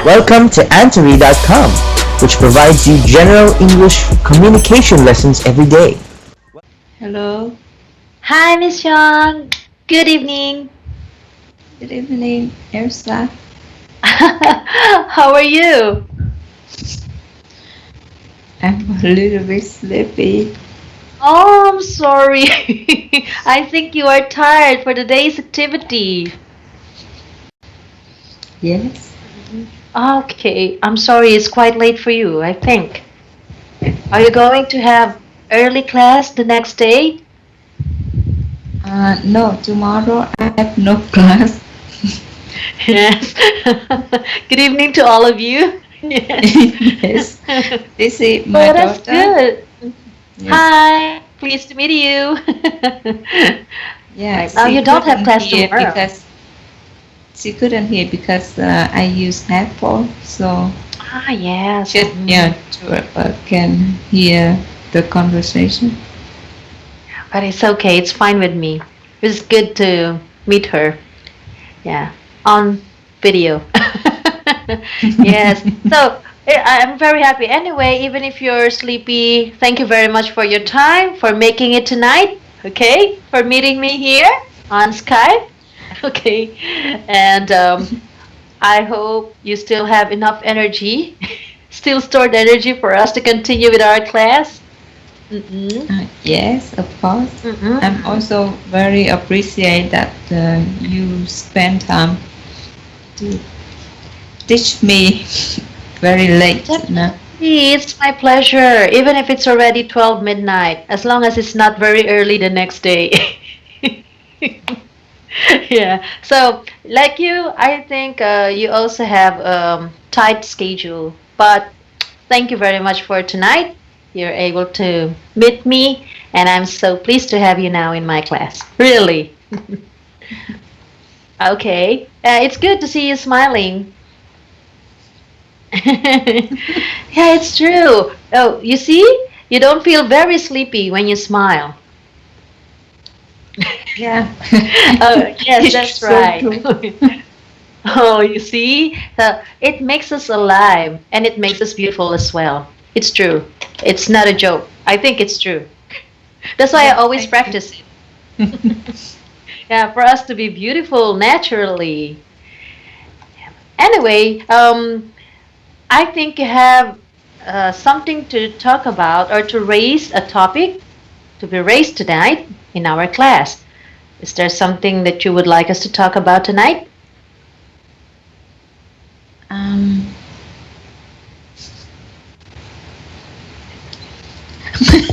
Welcome to Antoree.com, which provides you general English communication lessons every day. Hello, Hi, Miss Sean. Good evening. good evening, Elsa. How are you? I'm a little bit sleepy. Oh, I'm sorry. I think you are tired for the day's activity. Yes. Okay, I'm sorry. It's quite late for you, I think. Are you going to have early class the next day? No, tomorrow I have no class. Yes. Good evening to all of you. Yes. Yes, this is my Oh, that's daughter. good. Yes. Hi, pleased to meet you. Yeah, Oh, she you don't have couldn't class hear tomorrow. because I use headphones, so Ah, yes. just to can hear the conversation. But it's okay. It's fine with me. It's good to meet her. Yeah, on video. Yes. So I'm very happy. Anyway, even if you're sleepy, thank you very much for your time, for making it tonight. Okay, for meeting me here on Skype. Okay, and I hope you still have enough energy, still stored energy for us to continue with our class. Mm-mm. Yes, of course. I'm Mm-mm. also very appreciate that you spend time to teach me very late. No? Definitely, it's my pleasure. Even if it's already 12 midnight, as long as it's not very early the next day. Yeah. So, like you, I think you also have tight schedule. But thank you very much for tonight. You're able to meet me, and I'm so pleased to have you now in my class. Really. Okay. It's good to see you smiling. Yeah, it's true. Oh, you see? You don't feel very sleepy when you smile. Yeah, Oh, yes, it's that's so right. true. Oh, you see? So it makes us alive and it makes us beautiful as well. It's true. It's not a joke. I think it's true. That's why I Yeah, always thank you. practice it. Yeah, for us to be beautiful naturally. Anyway, I think you have something to talk about or to raise a topic to be raised tonight in our class. Is there something that you would like us to talk about tonight? Um,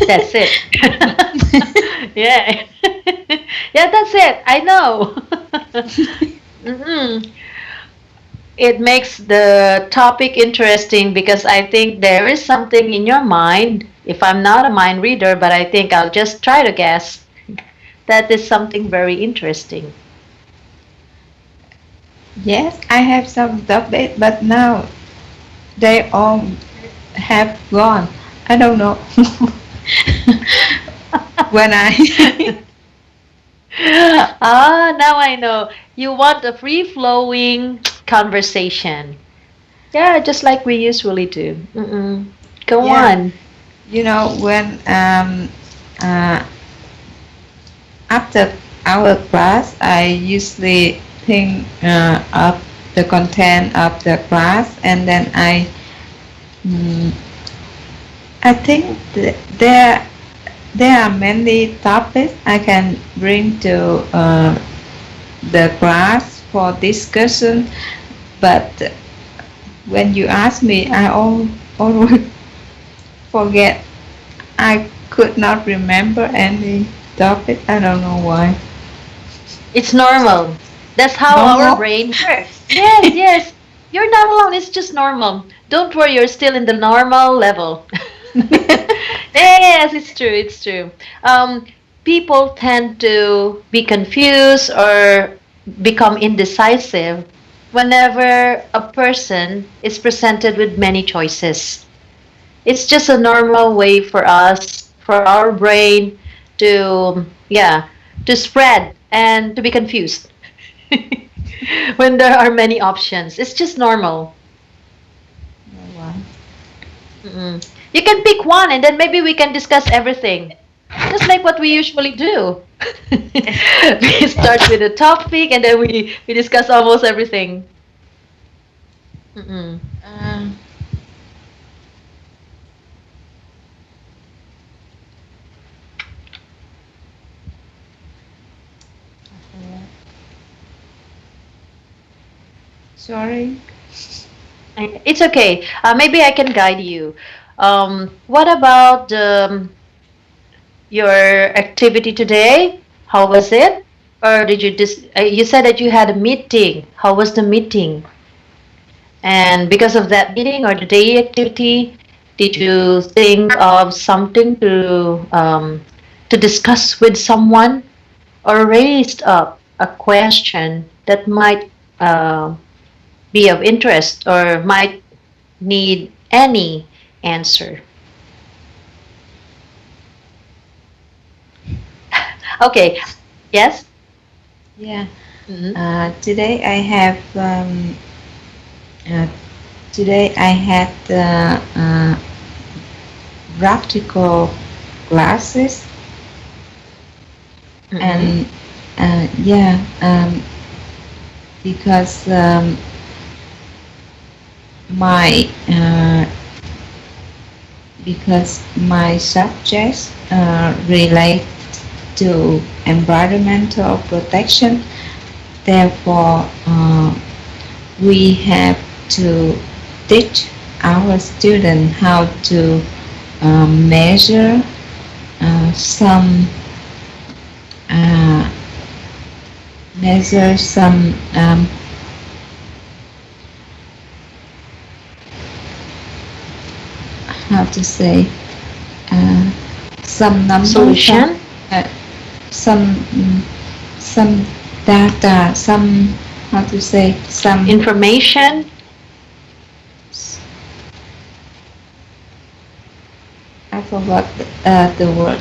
That's it. Yeah. Yeah, that's it. I know. Mhm. It makes the topic interesting because I think there is something in your mind. If I'm not a mind reader, but I think I'll just try to guess. That is something very interesting. yes, I have some topic, but now they all have gone. I don't know when I. Now I know. You want a free flowing conversation. Yeah, just like we usually do. Mm-mm. Go Yeah, on. when uh, after our class, I usually think of the content of the class, and then mm, I think there are many topics I can bring to the class for discussion, but when you ask me, always forget. I could not remember any topic. I don't know why. It's normal. That's how our Normal. brain works. Yes, yes. You're not alone. It's just normal. Don't worry, you're still in the normal level. Yes, it's true. It's true. Um, People tend to be confused or become indecisive whenever a person is presented with many choices. It's just a normal way for us, for our brain to, yeah, to spread and to be confused when there are many options. It's just normal. Mm-mm. You can pick one and then maybe we can discuss everything. Just like what we usually do. We start with a topic and then we discuss almost everything. Mm-mm. Uh, Sorry. It's okay. Maybe I can guide you. What about your activity today? How was it? Or did you you said that you had a meeting. How was the meeting? And because of that meeting or the daily activity, did you think of something to discuss with someone or raised up a question that might be of interest or might need any answer? Okay. Yes. Yeah. Mhm. Today I have uh, today I had practical classes Mhm. and yeah, because my because my subjects relate to environmental protection. Therefore, we have to teach our students how to measure some uh, measure some how to say uh, some numbers, Solution. uh, some some data, some how to say some Information. I forgot the word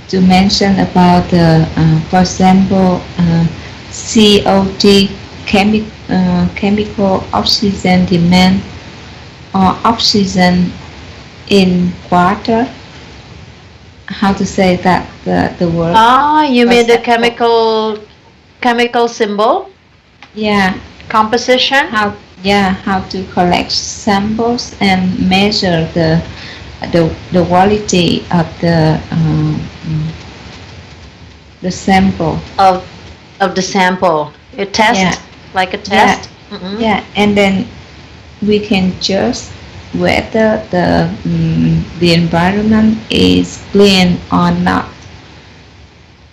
to mention about the for example COT chemical oxygen demand or oxygen in water. How to say that the word? Ah, you For mean the example, chemical symbol yeah, composition? how to collect samples and measure the quality of the sample. of of the sample. A Yeah, test, like a yeah, test. Mm-mm. yeah, and then we can judge whether the environment is clean or not.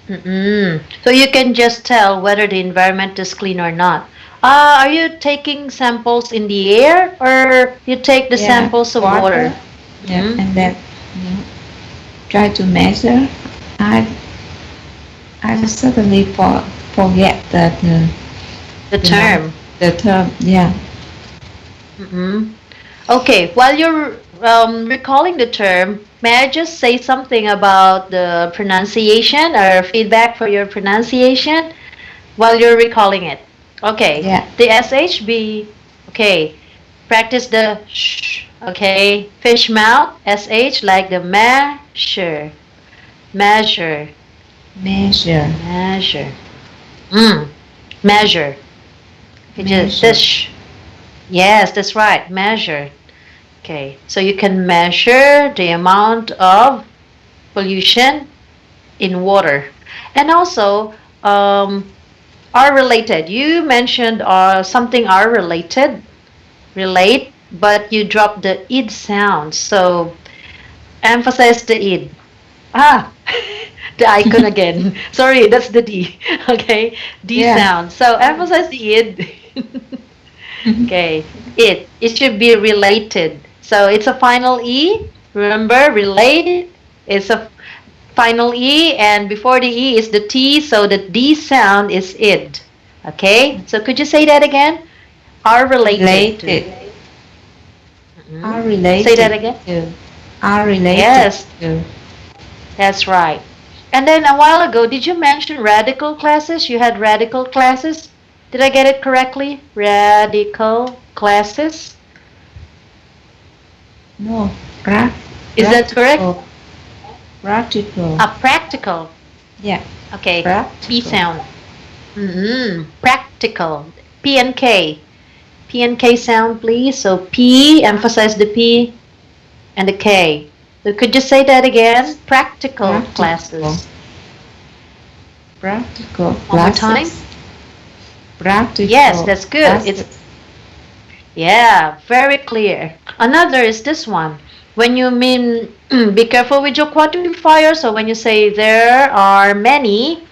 Mm-mm. So you can just tell whether the environment is clean or not. Are you taking samples in the air or you take the Yeah, samples of water. water? Yeah, Mm-hmm. and then try to measure. I I suddenly forget The the num term. the term. Yeah, Mm-mm. Okay, while you're recalling the term, may I just say something about the pronunciation or feedback for your pronunciation while you're recalling it? Okay, yeah, the SHB. Okay, practice the sh. Okay, fish mouth, SH like the measure, measure, measure, measure. Mm, measure. Okay, just measure. this. Yes, that's right, measure. Okay, so you can measure the amount of pollution in water. And also, are related. You mentioned something are related, relate, but you dropped the id sound. So emphasize the id. Ah, the icon again. Sorry, that's the D. Okay, D Yeah. sound. So emphasize the id. Okay, it should be related. So it's a final E. Remember, relate is a final E, and before the E is the T, so the D sound is id. Okay, so could you say that again? Are related to. Related. Are Mhm. Say that related again. to. Are related Yes, to. that's right. And then a while ago, did you mention radical classes? You had radical classes? Did I get it correctly? Radical classes? No. Is that correct? Practical. Practical. Yeah. Okay. Practical. P sound. Practical. P and K. P and K sound, please. So P, emphasize the P and the K. So could you say that again? Practical classes. Practical classes. One more time. Practical. Yes, that's good. Classes. Yeah, very clear. Another is this one. When you mean, be careful with your quantifier. So when you say there are many,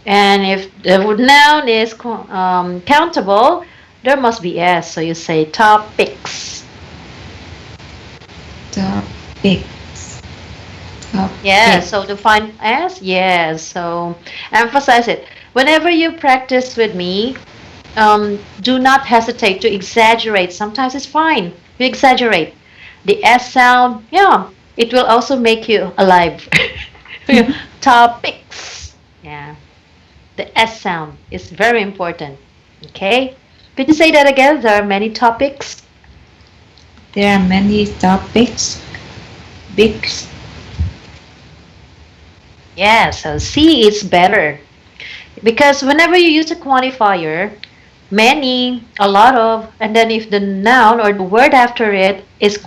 and if the noun is countable, there must be S. So you say topics. Topics. Yeah, so define S. Yes, so emphasize it. Whenever you practice with me, do not hesitate to exaggerate. Sometimes it's fine. You exaggerate. The S sound, yeah, it will also make you alive. Topics. Yeah. The S sound is very important. Okay? Could you say that again? There are many topics. There are many topics. Big. Yeah, so C is better. Because whenever you use a quantifier, many, a lot of, and then if the noun or the word after it is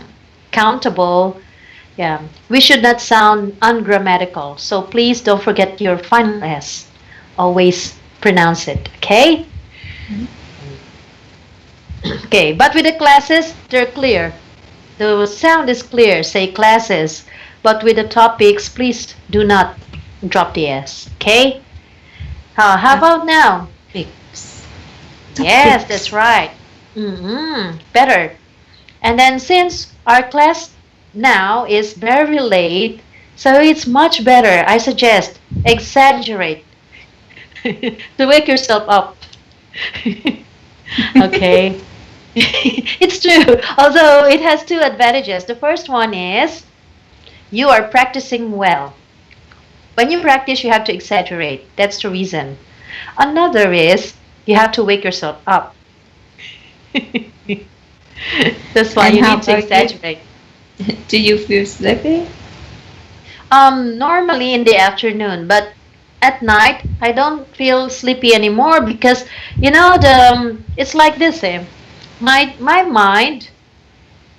countable, yeah, we should not sound ungrammatical. So please don't forget your final S. Always pronounce it, okay? Okay, but with the classes, they're clear. The sound is clear, say classes. But with the topics, please do not drop the S, okay? How about now? Topics. Yes, that's right. Better. And then since our class now is very late, so it's much better. I suggest exaggerate to wake yourself up. Okay. It's true. Although it has two advantages. The first one is you are practicing well. When you practice, you have to exaggerate. That's the reason. Another is you have to wake yourself up. That's why you need to exaggerate. Do you feel sleepy? Normally in the afternoon, but at night I don't feel sleepy anymore because it's like this. My mind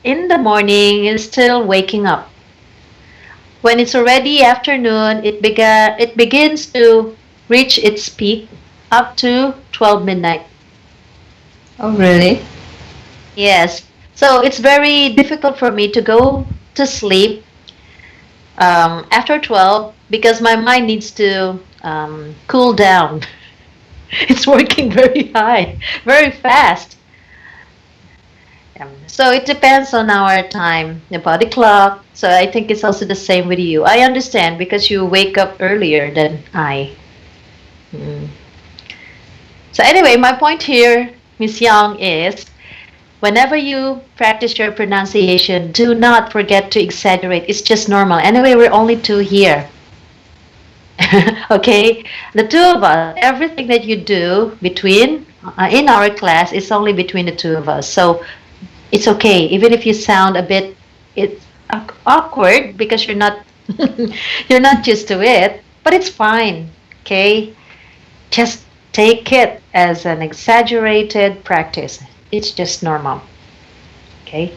in the morning is still waking up. When it's already afternoon, it begins to reach its peak up to 12 midnight. Oh, really? Yes. So it's very difficult for me to go to sleep after 12 because my mind needs to cool down. It's working very high, very fast. So it depends on our time, the body clock. So I think it's also the same with you. I understand because you wake up earlier than I. So anyway, my point here, Miss Young, is whenever you practice your pronunciation, do not forget to exaggerate. It's just normal. Anyway, we're only two here. Okay? The two of us, everything that you do in our class is only between the two of us. So it's okay. Even if you sound a bit awkward because you're not you're not used to it, but it's fine. Okay? Just take it as an exaggerated practice. It's just normal. Okay?